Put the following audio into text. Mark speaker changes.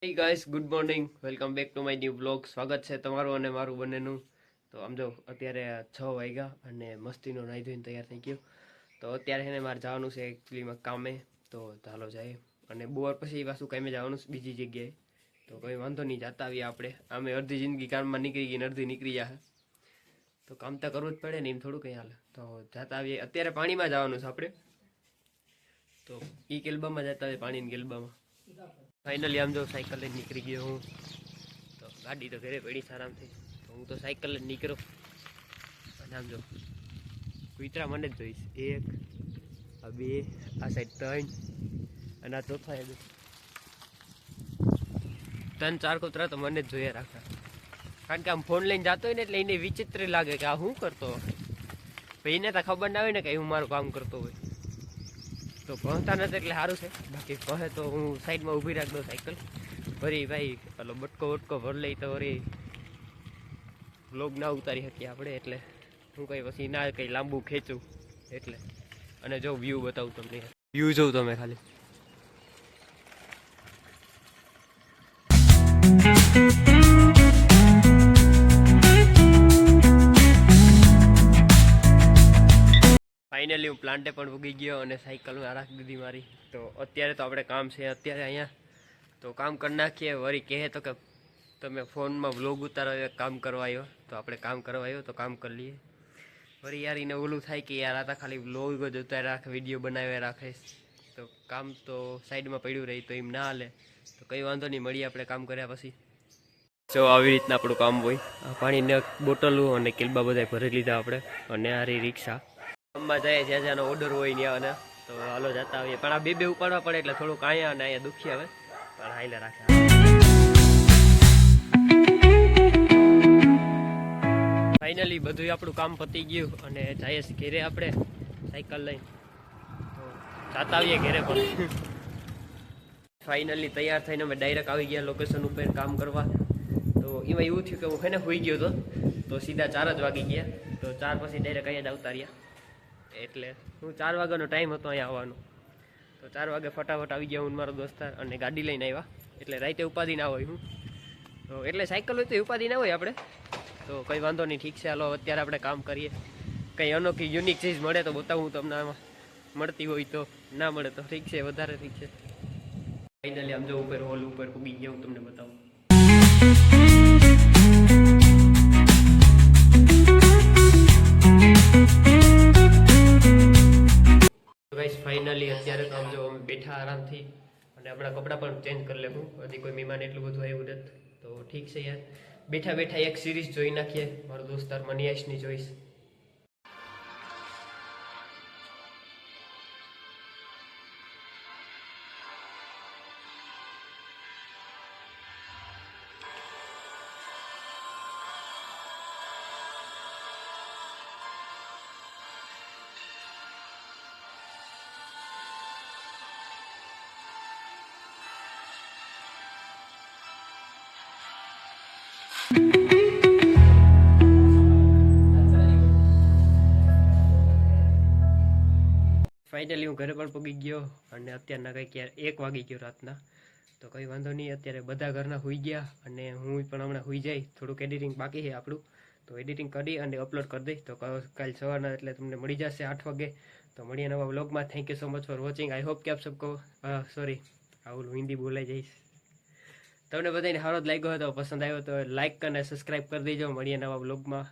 Speaker 1: Hey guys, good morning. Welcome back to my new vlog. સ્વાગત છે તમારું અને મારું બંનેનું. તો આમ જો અત્યારે 6 વાગ્યા અને મસ્તીનો નાઈ ધોઈને તૈયાર થઈ ગયો. તો અત્યારે છે ને મારે જવાનું છે એકચ્યુઅલીમાં કામે. તો ચાલો જાય અને બપોર પછી પાછું કામે જવાનું છે બીજી જગ્યાએ. તો કંઈ વાંધો નહીં, જાતા આવીએ આપણે. આમે અડધી જિંદગી કામમાં નીકળી ગઈ ને અડધી નીકળી જાય. તો કામ તો કરવું જ પડે ને, એમ થોડું કંઈ હાલે. તો જાતા આવીએ. અત્યારે પાણીમાં જવાનું છે આપણે. તો ઈ કેલ્બામાં જતા આવીએ, પાણીની કેલ્બામાં. ફાઇનલી આમ જો સાયકલ લઈને નીકળી ગયો હું. તો ગાડી તો ઘરે પડી આરામથી. તો હું તો સાયકલ લઈને નીકળ્યો અને આમ જો કુતરા મને જ જોઈશ. 1 આ 2 આ સાઈડ 3 અને આ ચોથા 3-4 કૂતરા તો મને જ જોઈએ રાખા. કારણ કે આમ ફોન લઈને જતો હોય ને એટલે એને વિચિત્ર લાગે કે આ શું કરતો. એને તો ખબર ના હોય ને કે હું મારું કામ કરતો હોય. તો પહોંચતા નથી એટલે સારું છે. બાકી કહે તો હું સાઈડમાં ઊભી રાખ દઉં સાયકલ. વળી ભાઈ પેલો બટકો ભર લઈ તો વળી વ્લોગ ના ઉતારી શકીએ આપણે. એટલે હું કંઈ પછી ના કંઈ લાંબુ ખેંચું એટલે. અને જો વ્યૂ બતાવું તમને, વ્યૂ જોઉં તમે ખાલી. ફાઇનલી હું પ્લાન્ટે પણ ઉગી ગયો અને સાયકલમાં રાખી દીધી મારી. તો અત્યારે તો આપણે કામ છે અત્યારે અહીંયા. તો કામ કરી નાખીએ. વળી કહે તો કે તમે ફોનમાં વ્લોગ ઉતારો કામ કરવા આવ્યો. તો આપણે કામ કરવા આવ્યો તો કામ કરી લઈએ. વળી યાર એને ઓલું થાય કે યાર આ તો ખાલી વ્લોગ જ ઉતારી રાખે, વિડીયો બનાવ્યા રાખે. તો કામ તો સાઈડમાં પડ્યું રહી તો એમ ના હાલે. તો કંઈ વાંધો નહીં, મળીએ આપણે કામ કર્યા પછી. જો આવી રીતના આપણું કામ હોય. પાણીને બોટલું અને કિલ્બા બધા ભરી લીધા આપણે. અને આ રહી રિક્ષા. કામમાં જાય જ્યાં જ્યાંનો ઓર્ડર હોય ત્યાં. અને તો હાલો જતા આવીએ. પણ આ બે ઉપાડવા પડે એટલે થોડુંક અહીંયા અને અહીંયા દુખી આવે. પણ હાઈલે રાખે. ફાઇનલી બધું આપણું કામ પતી ગયું અને જઈએ છીએ ઘેરે આપણે સાયકલ લઈને. તો જાતા આવીએ ઘેરે પણ. ફાઇનલી તૈયાર થઈને અમે ડાયરેક્ટ આવી ગયા લોકેશન ઉપર કામ કરવા. તો એમાં એવું થયું કે હું ખાને હોઈ ગયો હતો. તો સીધા 4 જ વાગી ગયા. તો 4 પછી ડાયરેક્ટ અહીંયા જ આવતા રહ્યા. એટલે હું 4 વાગ્યાનો ટાઈમ હતો અહીંયા આવવાનો. તો 4 વાગે ફટાફટ આવી ગયા હું મારો દોસ્તાર અને ગાડી લઈને આવ્યા. એટલે રાતે ઉપાધિ ના હોય હું. તો એટલે સાયકલ હોય તો ઉપાધિ ના હોય આપણે. તો કંઈ વાંધો નહીં, ઠીક છે. હાલો અત્યારે આપણે કામ કરીએ. કંઈ અનોખી યુનિક ચીજ મળે તો બતાવું તમને. આમાં મળતી હોય તો, ના મળે તો ઠીક છે, વધારે ઠીક છે. ફાઇનલી આમ જો ઉપર હોલ ઉપર પૂગી ગયા, હું તમને બતાવું. ફાઇનલી અત્યારે તો આમ જો અમે બેઠા આરામથી અને આપણા કપડાં પણ ચેન્જ કરી લેવું. હજી કોઈ મહેમાન એટલું બધું આવ્યું નથી. તો ઠીક છે યાર, બેઠા બેઠા એક સિરીઝ જોઈ નાખીએ. મારો દોસ્તાર મનીયાશની જોઈશ. ફાઇનલી હું ઘરે પણ પગી ગયો અને અત્યારના કંઈક યાર 1 વાગી ગયો રાતના. તો કંઈ વાંધો નહીં, અત્યારે બધા ઘરના સૂઈ ગયા અને હું પણ હમણાં સૂઈ જાય. થોડુંક એડિટિંગ બાકી છે આપણું. તો એડિટિંગ કરી અને અપલોડ કરી દઈશ. તો કાલ સવારના એટલે તમને મળી જશે 8 વાગે. તો મળીએ નવા વ્લોગમાં. Thank you so much for watching. I hope કે આપ સબકો સોરી આવું હિન્દી બોલાઈ જઈશ. તમને બધાને સારો જ લાગ્યો હોય તો પસંદ આવ્યો તો લાઈક અને સબસ્ક્રાઈબ કરી દેજો. મળીએ નવા વ્લોગમાં.